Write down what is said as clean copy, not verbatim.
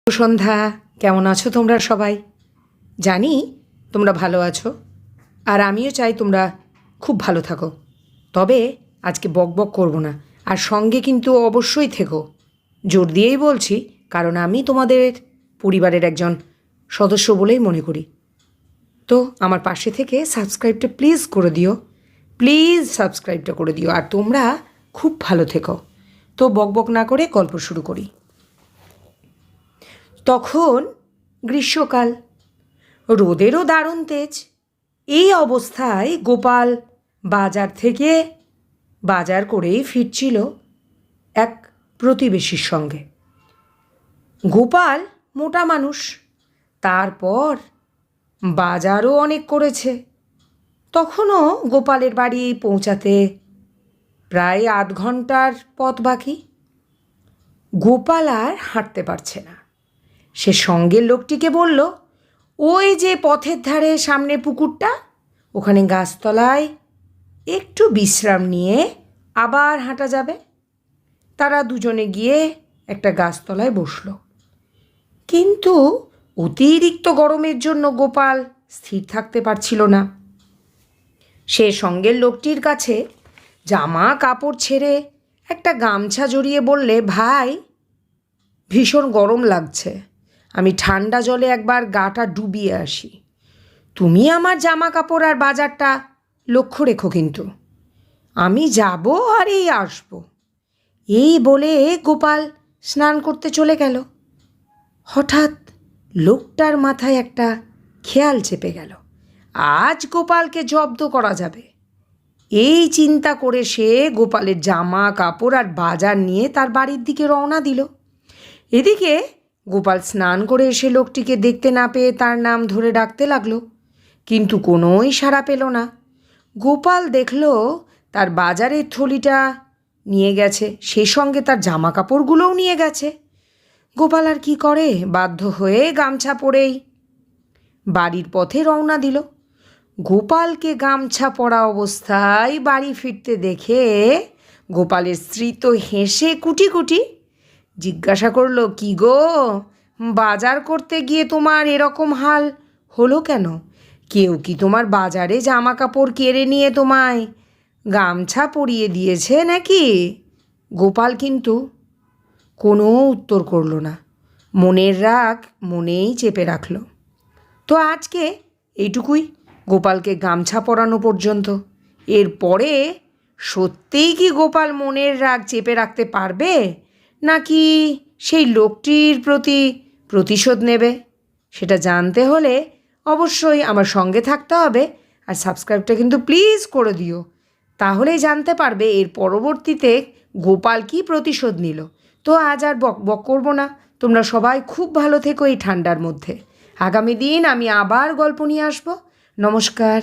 সন্ধ্যা, কেমন আছো তোমরা সবাই? জানি তোমরা ভালো আছো, আর আমিও চাই তোমরা খুব ভালো থাকো। তবে আজকে বকবক করব না, আর সঙ্গে কিন্তু অবশ্যই থেকো। জোর দিয়েই বলছি, কারণ আমি তোমাদের পরিবারের একজন সদস্য বলেই মনে করি। তো আমার পাশে থেকে সাবস্ক্রাইবটা প্লিজ করে দিও, প্লিজ সাবস্ক্রাইবটা করে দিও, আর তোমরা খুব ভালো থেকো। তো বকবক না করে গল্প শুরু করি। তখন গ্রীষ্মকাল, রোদেরও দারুণ তেজ। এই অবস্থায় গোপাল বাজার থেকে বাজার করেই ফিরছিল এক প্রতিবেশীর সঙ্গে। গোপাল মোটা মানুষ, তারপর বাজারও অনেক করেছে। তখনও গোপালের বাড়ি পৌঁছাতে প্রায় ৮ ঘন্টার পথ বাকি। গোপাল আর হাঁটতে পারছে না। সে সঙ্গের লোকটিকে বলল, ওই যে পথের ধারে সামনে পুকুরটা, ওখানে গাছতলায় একটু বিশ্রাম নিয়ে আবার হাঁটা যাবে। তারা দুজনে গিয়ে একটা গাছতলায় বসল। কিন্তু অতিরিক্ত গরমের জন্য গোপাল স্থির থাকতে পারছিল না। সে সঙ্গের লোকটির কাছে জামা কাপড় ছেড়ে একটা গামছা জড়িয়ে বললে, ভাই, ভীষণ গরম লাগছে, আমি ঠান্ডা জলে একবার গাটা ডুবিয়ে আসি। তুমি আমার জামা কাপড় আর বাজারটা লক্ষ্য রেখো, কিন্তু আমি যাব আর এই আসব। এই বলে গোপাল স্নান করতে চলে গেল। হঠাৎ লোকটার মাথায় একটা খেয়াল চেপে গেল, আজ গোপালকে জব্দ করা যাবে। এই চিন্তা করে সে গোপালের জামা কাপড় আর বাজার নিয়ে তার বাড়ির দিকে রওনা দিল। এদিকে গোপাল স্নান করে এসে লোকটিকে দেখতে না পেয়ে তার নাম ধরে ডাকতে লাগলো, কিন্তু কোনোই সাড়া পেল না। গোপাল দেখল তার বাজারের থলিটা নিয়ে গেছে, সে সঙ্গে তার জামা কাপড়গুলোও নিয়ে গেছে। গোপাল আর কী করে, বাধ্য হয়ে গামছা পরেই বাড়ির পথে রওনা দিল। গোপালকে গামছা পরা অবস্থায় বাড়ি ফিরতে দেখে গোপালের স্ত্রী তো হেসে কুটি কুটি জিজ্ঞাসা করল, কি গো, বাজার করতে গিয়ে তোমার এরকম হাল হলো কেন? কেউ কি তোমার বাজারে জামা কাপড় কেড়ে নিয়ে তোমায় গামছা পরিয়ে দিয়েছে নাকি? গোপাল কিন্তু কোনো উত্তর করল না, মনের রাগ মনেই চেপে রাখল। তো আজকে এইটুকুই, গোপালকে গামছা পরানো পর্যন্ত। এরপরে সত্যিই কি গোপাল মনের রাগ চেপে রাখতে পারবে, নাকি সেই লোকটির প্রতি প্রতিশোধ নেবে? সেটা জানতে হলে অবশ্যই আমার সঙ্গে থাকতে হবে, আর সাবস্ক্রাইবটা কিন্তু প্লিজ করে দিও। তাহলেই জানতে পারবে এর পরবর্তীতে গোপাল কি প্রতিশোধ নিল। তো আজ আর বক বক করবো না, তোমরা সবাই খুব ভালো থেকো এই ঠান্ডার মধ্যে। আগামী দিন আমি আবার গল্প নিয়ে আসবো। নমস্কার।